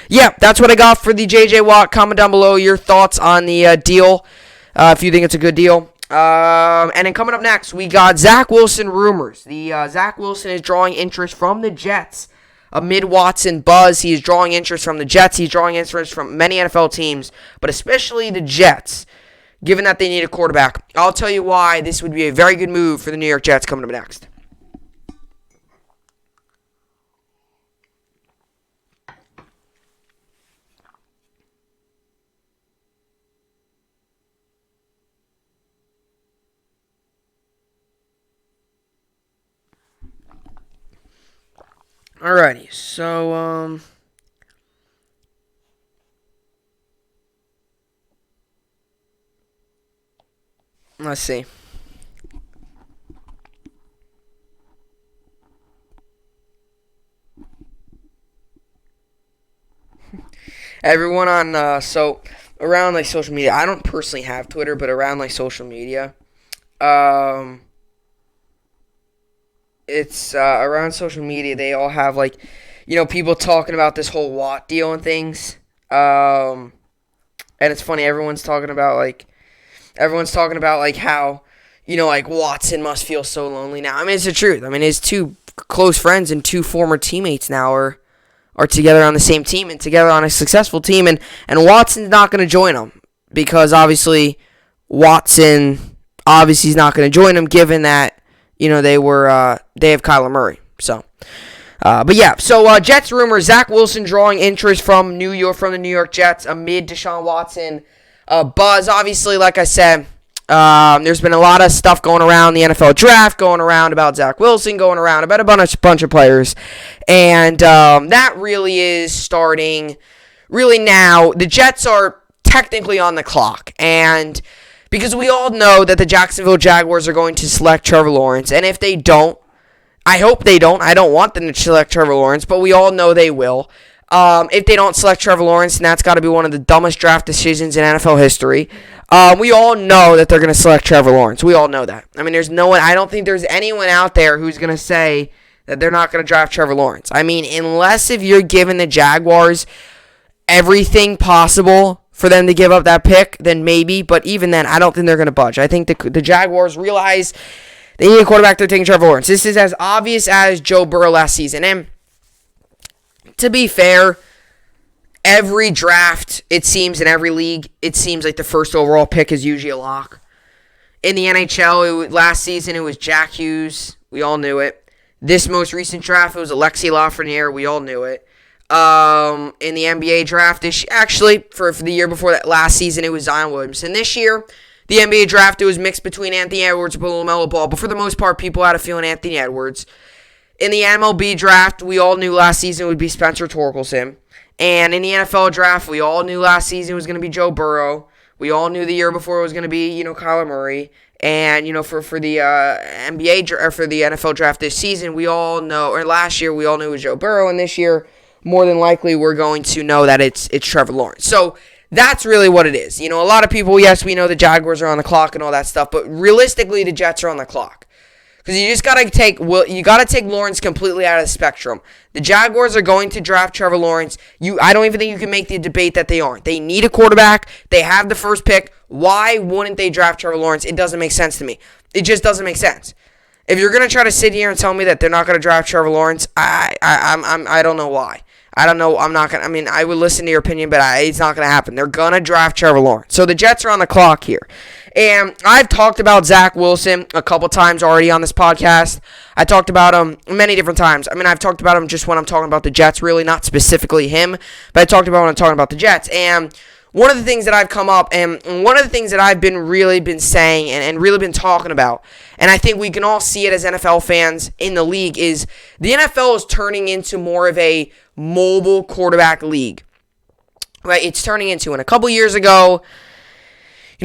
yeah, that's what I got for the J.J. Watt. Comment down below your thoughts on the deal, if you think it's a good deal. And then coming up next, we got Zack Wilson rumors. Zack Wilson is drawing interest from the Jets. Amid Watson buzz, he is drawing interest from the Jets. He's drawing interest from many NFL teams, but especially the Jets, given that they need a quarterback. I'll tell you why this would be a very good move for the New York Jets coming up next. Alrighty, so, let's see. Everyone on, around, social media, I don't personally have Twitter, but around, social media, it's around social media, they all have people talking about this whole Watt deal and things. And it's funny, everyone's talking about how Watson must feel so lonely now. I mean, it's the truth. I mean, his 2 close friends and 2 former teammates now are together on the same team and together on a successful team, and Watson's not going to join them, because obviously Watson is not going to join them, given that they have Kyler Murray. So, but yeah. So Jets rumors: Zack Wilson drawing interest from the New York Jets amid Deshaun Watson buzz. Obviously, like I said, there's been a lot of stuff going around the NFL draft, going around about Zack Wilson, going around about a bunch of players, and that really is starting. Really now, the Jets are technically on the clock, and because we all know that the Jacksonville Jaguars are going to select Trevor Lawrence. And if they don't, I hope they don't. I don't want them to select Trevor Lawrence, but we all know they will. If they don't select Trevor Lawrence, and that's got to be one of the dumbest draft decisions in NFL history. We all know that they're going to select Trevor Lawrence. We all know that. I mean, I don't think there's anyone out there who's going to say that they're not going to draft Trevor Lawrence. I mean, unless if you're giving the Jaguars everything possible for them to give up that pick, then maybe. But even then, I don't think they're going to budge. I think the Jaguars realize they need a quarterback. They're taking Trevor Lawrence. This is as obvious as Joe Burrow last season. And to be fair, every draft, it seems, in every league, it seems like the first overall pick is usually a lock. In the NHL, last season, it was Jack Hughes. We all knew it. This most recent draft, it was Alexis Lafreniere. We all knew it. In the NBA draft, for the year before that, last season, it was Zion Williamson. This year, the NBA draft, it was mixed between Anthony Edwards and LaMelo Ball. But for the most part, people had a feeling Anthony Edwards. In the MLB draft, we all knew last season it would be Spencer Torkelson. And in the NFL draft, we all knew last season it was going to be Joe Burrow. We all knew the year before it was going to be, Kyler Murray. And, for the for the NFL draft this season, we all know, or last year, we all knew it was Joe Burrow. And this year, more than likely, we're going to know that it's Trevor Lawrence. So that's really what it is. A lot of people, yes, we know the Jaguars are on the clock and all that stuff, but realistically, the Jets are on the clock. Because you just gotta take Lawrence completely out of the spectrum. The Jaguars are going to draft Trevor Lawrence. I don't even think you can make the debate that they aren't. They need a quarterback. They have the first pick. Why wouldn't they draft Trevor Lawrence? It doesn't make sense to me. It just doesn't make sense. If you're gonna try to sit here and tell me that they're not gonna draft Trevor Lawrence, I don't know why. I don't know. I'm not gonna. I mean, I would listen to your opinion, but it's not gonna happen. They're gonna draft Trevor Lawrence. So the Jets are on the clock here. And I've talked about Zack Wilson a couple times already on this podcast. I talked about him many different times. I mean, I've talked about him just when I'm talking about the Jets, really, not specifically him. But I talked about when I'm talking about the Jets. And one of the things that I've come up, and one of the things that I've really been saying and really been talking about, and I think we can all see it as NFL fans in the league, is the NFL is turning into more of a mobile quarterback league. Right? It's turning into, and a couple years ago,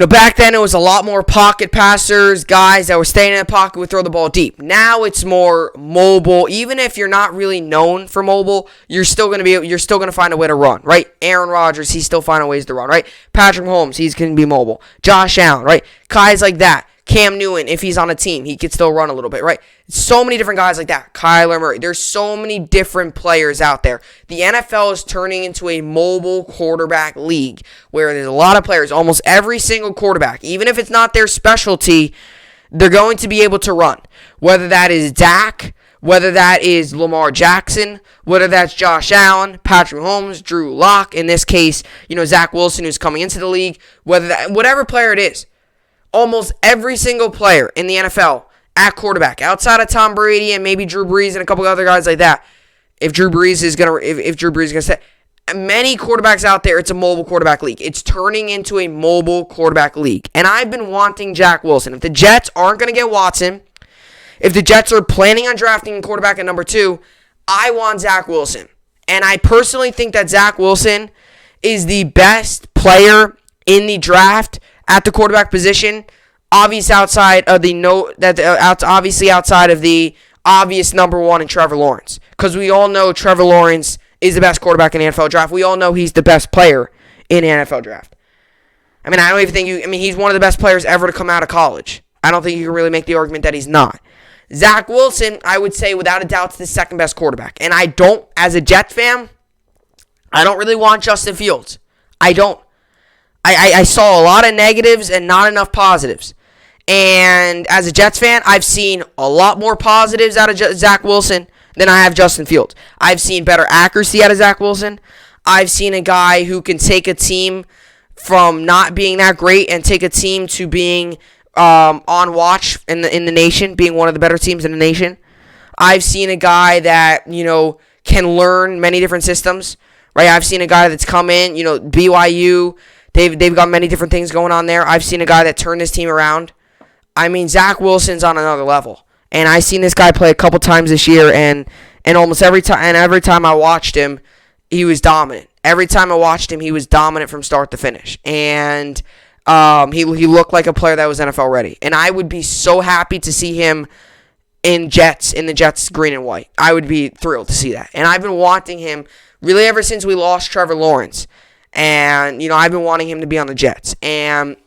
back then it was a lot more pocket passers, guys that were staying in the pocket would throw the ball deep. Now it's more mobile. Even if you're not really known for mobile, you're still gonna find a way to run, right? Aaron Rodgers, he's still finding ways to run, right? Patrick Mahomes, he's gonna be mobile. Josh Allen, right? Guys like that. Cam Newton, if he's on a team, he could still run a little bit, right? So many different guys like that. Kyler Murray. There's so many different players out there. The NFL is turning into a mobile quarterback league where there's a lot of players. Almost every single quarterback, even if it's not their specialty, they're going to be able to run. Whether that is Dak, whether that is Lamar Jackson, whether that's Josh Allen, Patrick Mahomes, Drew Lock, in this case, Zack Wilson, who's coming into the league, whatever player it is. Almost every single player in the NFL at quarterback, outside of Tom Brady and maybe Drew Brees and a couple other guys like that, if Drew Brees is gonna stay, many quarterbacks out there, it's a mobile quarterback league. It's turning into a mobile quarterback league. And I've been wanting Jack Wilson. If the Jets aren't gonna get Watson, if the Jets are planning on drafting a quarterback at number 2, I want Zack Wilson. And I personally think that Zack Wilson is the best player in the draft at the quarterback position, obviously outside of the obvious number 1 in Trevor Lawrence, because we all know Trevor Lawrence is the best quarterback in the NFL draft. We all know he's the best player in the NFL draft. I mean, I don't even think he's one of the best players ever to come out of college. I don't think you can really make the argument that he's not. Zack Wilson, I would say without a doubt, is the second best quarterback. And I don't, as a Jets fan, I don't really want Justin Fields. I don't. I saw a lot of negatives and not enough positives. And as a Jets fan, I've seen a lot more positives out of Zack Wilson than I have Justin Fields. I've seen better accuracy out of Zack Wilson. I've seen a guy who can take a team from not being that great and take a team to being on watch in the nation, being one of the better teams in the nation. I've seen a guy that, can learn many different systems, right? I've seen a guy that's come in, BYU. They've got many different things going on there. I've seen a guy that turned this team around. I mean, Zack Wilson's on another level. And I've seen this guy play a couple times this year, and almost every time I watched him, he was dominant. Every time I watched him, he was dominant from start to finish. And he looked like a player that was NFL ready. And I would be so happy to see him in the Jets green and white. I would be thrilled to see that. And I've been wanting him really ever since we lost Trevor Lawrence. And, I've been wanting him to be on the Jets. And,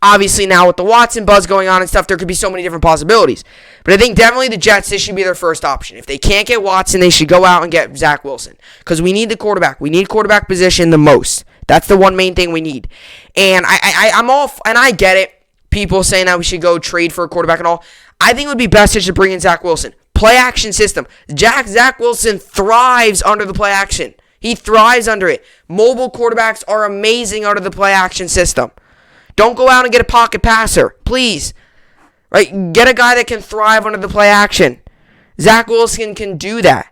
obviously now with the Watson buzz going on and stuff, there could be so many different possibilities. But I think definitely the Jets, this should be their first option. If they can't get Watson, they should go out and get Zack Wilson. Because we need the quarterback. We need quarterback position the most. That's the one main thing we need. And I'm all, and I get it. People saying that we should go trade for a quarterback and all. I think it would be best to bring in Zack Wilson. Play action system. Zack Wilson thrives under the play action. He thrives under it. Mobile quarterbacks are amazing under the play action system. Don't go out and get a pocket passer, please. Right? Get a guy that can thrive under the play action. Zack Wilson can do that.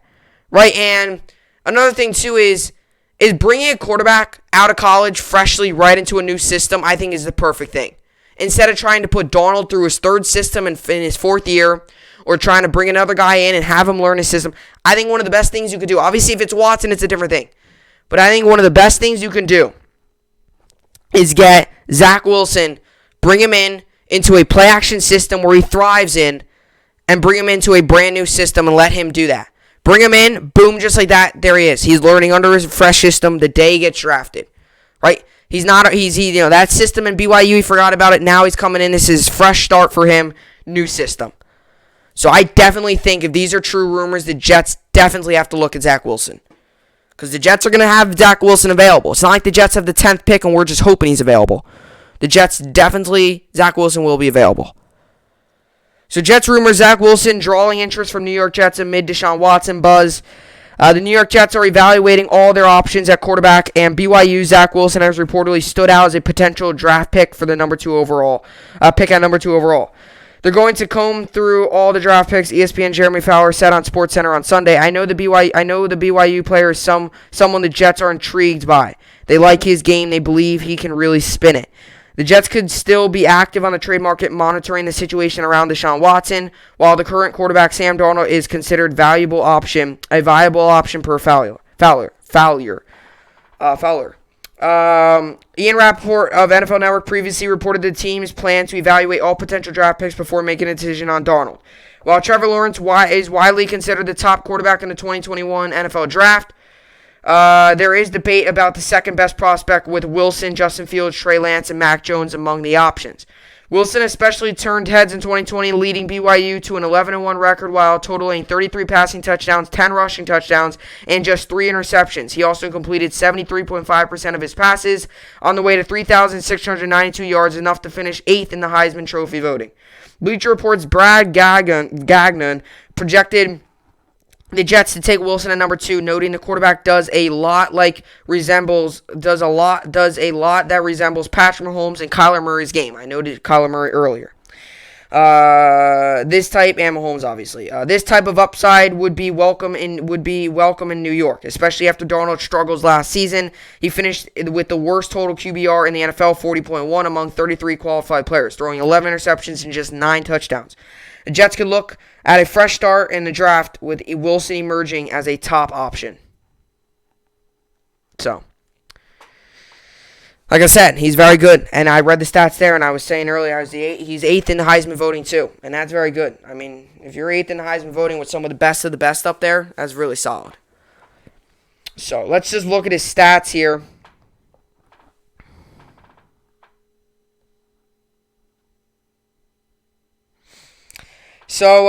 Right? And another thing too is bringing a quarterback out of college freshly right into a new system, I think is the perfect thing. Instead of trying to put Darnold through his third system in his fourth year, or trying to bring another guy in and have him learn his system, I think one of the best things you could do, obviously if it's Watson, it's a different thing, but I think one of the best things you can do is get Zack Wilson, bring him into a play-action system where he thrives in, and bring him into a brand new system and let him do that. Bring him in, boom, just like that, there he is. He's learning under his fresh system the day he gets drafted, right? That system in BYU, he forgot about it. Now he's coming in. This is fresh start for him, new system. So I definitely think if these are true rumors, the Jets definitely have to look at Zack Wilson. Because the Jets are going to have Zack Wilson available. It's not like the Jets have the 10th pick and we're just hoping he's available. The Jets definitely, Zack Wilson will be available. So Jets rumors, Zack Wilson drawing interest from New York Jets amid Deshaun Watson buzz. The New York Jets are evaluating all their options at quarterback, and BYU Zack Wilson has reportedly stood out as a potential draft pick for the number 2 overall. Pick at number 2 overall. They're going to comb through all the draft picks. ESPN Jeremy Fowler said on SportsCenter on Sunday. I know the BYU player is someone the Jets are intrigued by. They like his game. They believe he can really spin it. The Jets could still be active on the trade market, monitoring the situation around Deshaun Watson, while the current quarterback Sam Darnold is considered a viable option per Fowler. Ian Rappaport of NFL Network previously reported the team's plan to evaluate all potential draft picks before making a decision on Darnold. While Trevor Lawrence is widely considered the top quarterback in the 2021 NFL Draft, there is debate about the second best prospect, with Wilson, Justin Fields, Trey Lance, and Mac Jones among the options. Wilson especially turned heads in 2020, leading BYU to an 11-1 record while totaling 33 passing touchdowns, 10 rushing touchdowns, and just 3 interceptions. He also completed 73.5% of his passes on the way to 3,692 yards, enough to finish 8th in the Heisman Trophy voting. Bleacher Report's Brad Gagnon projected the Jets to take Wilson at number 2, noting the quarterback does a lot that resembles Patrick Mahomes and Kyler Murray's game. I noted Kyler Murray earlier. This type, and Mahomes obviously. This type of upside would be welcome in New York, especially after Darnold's struggles last season. He finished with the worst total QBR in the NFL, 40.1 among 33 qualified players, throwing 11 interceptions and just 9 touchdowns. The Jets could look at a fresh start in the draft, with Wilson emerging as a top option. So, like I said, he's very good. And I read the stats there, and I was saying earlier, he's 8th in the Heisman voting too. And that's very good. I mean, if you're 8th in the Heisman voting with some of the best up there, that's really solid. So, let's just look at his stats here. So,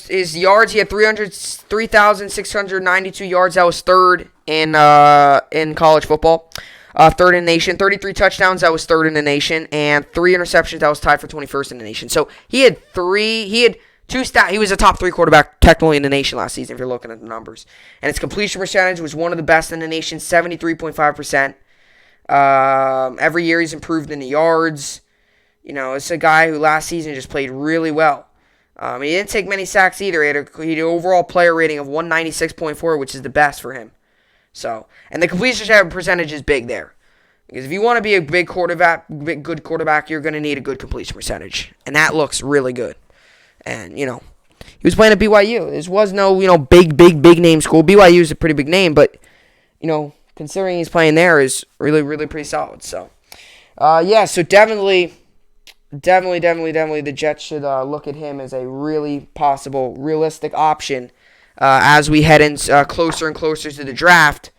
his yards, he had 3,692 yards. That was third in college football. Third in the nation. 33 touchdowns. That was third in the nation. And 3 interceptions. That was tied for 21st in the nation. So, he had 2 stats. He was a top 3 quarterback technically in the nation last season if you're looking at the numbers. And his completion percentage was one of the best in the nation, 73.5%. Every year he's improved in the yards. You know, it's a guy who last season just played really well. He didn't take many sacks either. He had an overall player rating of 196.4, which is the best for him. So, and the completion percentage is big there. Because if you want to be a good quarterback, you're going to need a good completion percentage. And that looks really good. And, he was playing at BYU. This was no, big name school. BYU is a pretty big name, but, considering he's playing there is really, really pretty solid. So, so definitely the Jets should look at him as a really possible, realistic option as we head in closer and closer to the draft.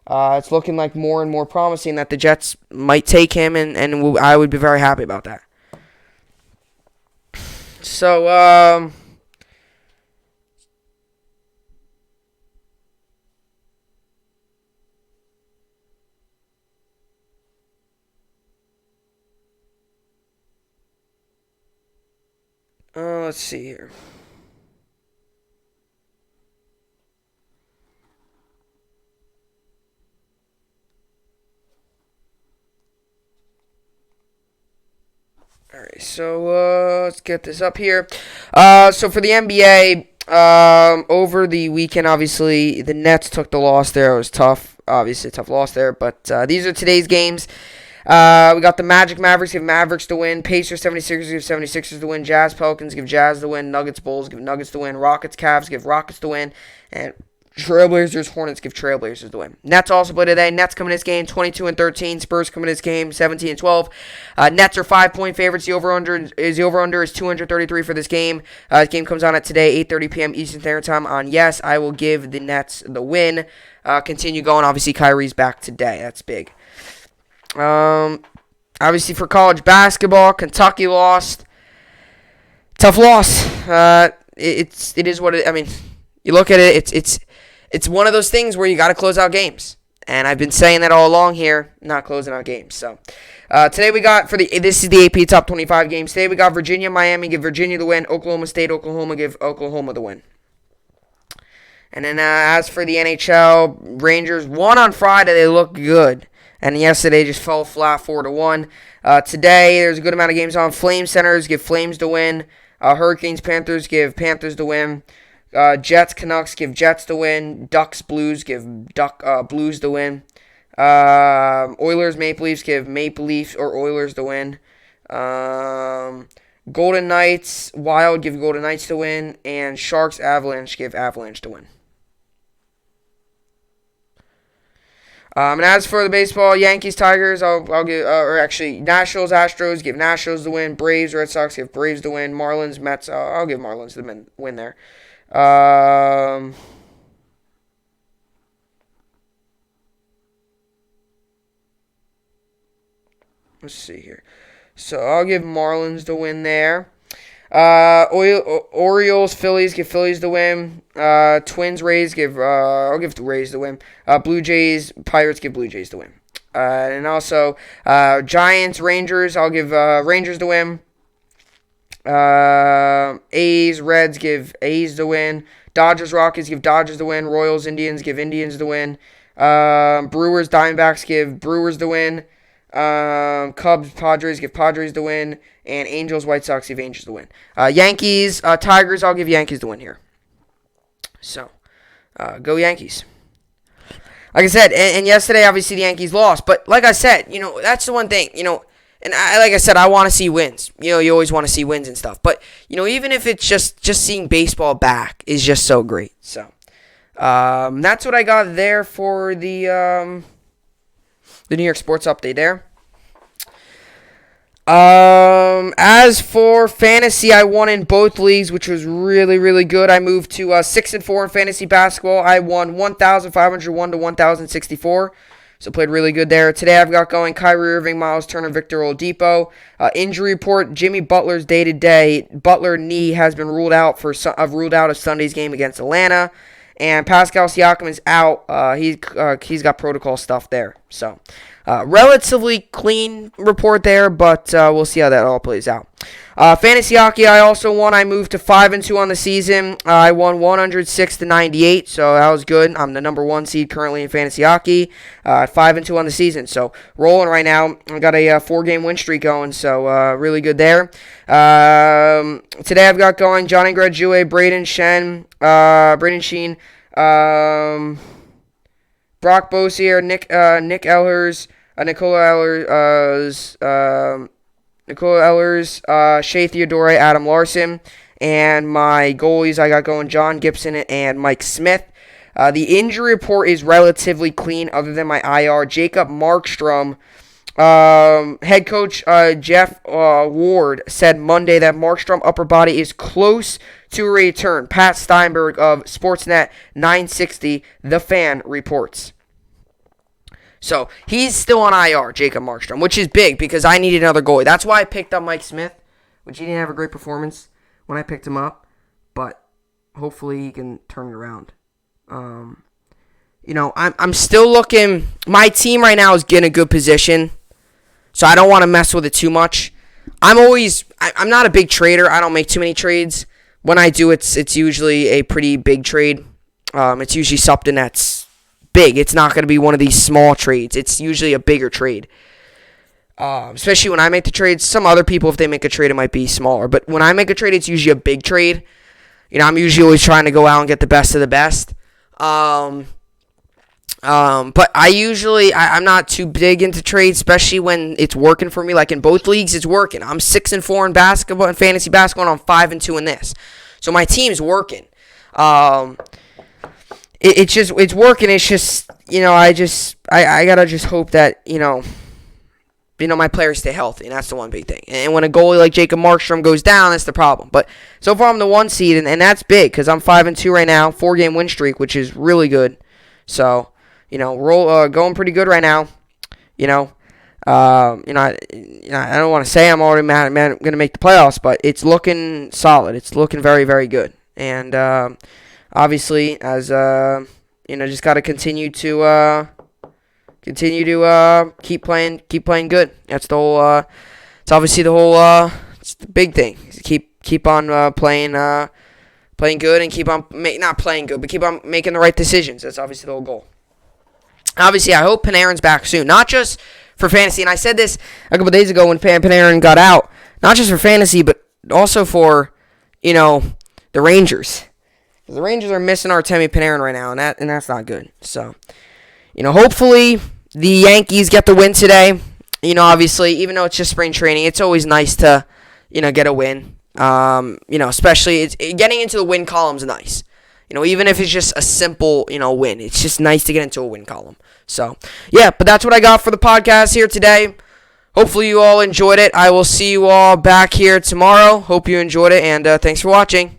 It's looking like more and more promising that the Jets might take him, and I would be very happy about that. So, Let's see here. All right, so let's get this up here. So for the NBA, over the weekend, obviously the Nets took the loss there. It was tough, obviously a tough loss there. But these are today's games. We got the Magic Mavericks give Mavericks the win. Pacers 76ers give 76ers the win. Jazz Pelicans give Jazz the win. Nuggets Bulls give Nuggets the win. Rockets Cavs give Rockets the win. And Trailblazers Hornets give Trailblazers the win. Nets also play today. Nets come in this game 22-13. Spurs come in this game 17-12. Nets are 5-point favorites. The over/under is 233 for this game. This game comes on at today 8:30 p.m. Eastern Standard Time on Yes. I will give the Nets the win. Continue going. Obviously Kyrie's back today. That's big. Obviously for college basketball, Kentucky lost. Tough loss. It is what it. I mean, you look at it. It's one of those things where you got to close out games, and I've been saying that all along here, not closing out games. So today we got this is the AP Top 25 games. Today we got Virginia, Miami give Virginia the win. Oklahoma State, Oklahoma give Oklahoma the win. And then as for the NHL, Rangers won on Friday. They look good. And yesterday just fell flat 4-1. Today there's a good amount of games on. Flames Senators give Flames the win. Hurricanes Panthers give Panthers the win. Jets Canucks give Jets the win. Ducks Blues give Blues the win. Oilers Maple Leafs give Maple Leafs or Oilers the win. Golden Knights Wild give Golden Knights the win. And Sharks Avalanche give Avalanche the win. And as for the baseball, Yankees, Tigers, I'll give, or actually Nationals, Astros, give Nationals the win. Braves, Red Sox, give Braves the win. Marlins, Mets, I'll give Marlins the win there. Let's see here. So I'll give Marlins the win there. Orioles, Phillies, give Phillies the win. Twins, Rays, I'll give the Rays the win. Blue Jays, Pirates, give Blue Jays the win. And also, Giants, Rangers, I'll give Rangers the win. A's, Reds, give A's the win. Dodgers, Rockies, give Dodgers the win. Royals, Indians, give Indians the win. Brewers, Diamondbacks, give Brewers the win. Cubs, Padres, give Padres the win. And Angels, White Sox, give Angels the win. Yankees, Tigers, I'll give Yankees the win here. So, go Yankees. Like I said, and yesterday, obviously, the Yankees lost. But like I said, that's the one thing, and like I said, I want to see wins. You always want to see wins and stuff. But, even if it's just seeing baseball back is just so great. So, that's what I got there for the New York Sports Update there. As for fantasy, I won in both leagues, which was really, really good. I moved to 6-4 in fantasy basketball. I won 1,501 to 1,064. So played really good there. Today I've got going Kyrie Irving, Miles Turner, Victor Oladipo. Injury report: Jimmy Butler's day-to-day. Butler knee has been ruled out of Sunday's game against Atlanta. And Pascal Siakam is out. He's got protocol stuff there. So, relatively clean report there, but we'll see how that all plays out. Fantasy hockey, I also won. I moved to 5-2 on the season. I won 106 to 98, so that was good. I'm the number 1 seed currently in fantasy hockey. 5-2 on the season, so rolling right now. I got a 4-game win streak going, so really good there. Today I've got going Johnny Graduate, Braden Sheen, Brock Bosier, Nick Ehlers, Nicola Ehlers, Shea Theodore, Adam Larson, and my goalies I got going John Gibson and Mike Smith. The injury report is relatively clean other than my IR. Jacob Markstrom, head coach Jeff Ward said Monday that Markstrom upper body is close to a return. Pat Steinberg of Sportsnet 960, The Fan, reports. So, he's still on IR, Jacob Markstrom, which is big because I needed another goalie. That's why I picked up Mike Smith, which he didn't have a great performance when I picked him up, but hopefully he can turn it around. I'm still looking. My team right now is in a good position, so I don't want to mess with it too much. I'm not a big trader. I don't make too many trades. When I do, it's usually a pretty big trade. It's usually something that's big. It's not going to be one of these small trades. It's usually a bigger trade. Especially when I make the trades. Some other people, if they make a trade, it might be smaller. But when I make a trade, it's usually a big trade. I'm usually always trying to go out and get the best of the best. But I'm not too big into trades, especially when it's working for me. Like in both leagues, it's working. I'm 6-4 in basketball and fantasy basketball, and I'm 5-2 in this. So my team's working. It's working. It's just, I gotta just hope that, my players stay healthy, and that's the one big thing. And when a goalie like Jacob Markstrom goes down, that's the problem. But so far, I'm the 1 seed, and that's big because I'm 5-2 right now, 4-game win streak, which is really good. So, going pretty good right now. I don't want to say I'm already going to make the playoffs, but it's looking solid. It's looking very, very good. And obviously, as just got to continue to keep playing good. That's the whole. It's obviously the whole. It's the big thing. Keep on playing good and keep on not playing good, but keep on making the right decisions. That's obviously the whole goal. Obviously, I hope Panarin's back soon, not just for fantasy. And I said this a couple days ago when Panarin got out, not just for fantasy, but also for the Rangers. The Rangers are missing Artemi Panarin right now, and that's not good. So, hopefully the Yankees get the win today. Obviously, even though it's just spring training, it's always nice to, get a win. Especially getting into the win column is nice. Even if it's just a simple, win, it's just nice to get into a win column. So, yeah, but that's what I got for the podcast here today. Hopefully you all enjoyed it. I will see you all back here tomorrow. Hope you enjoyed it, and thanks for watching.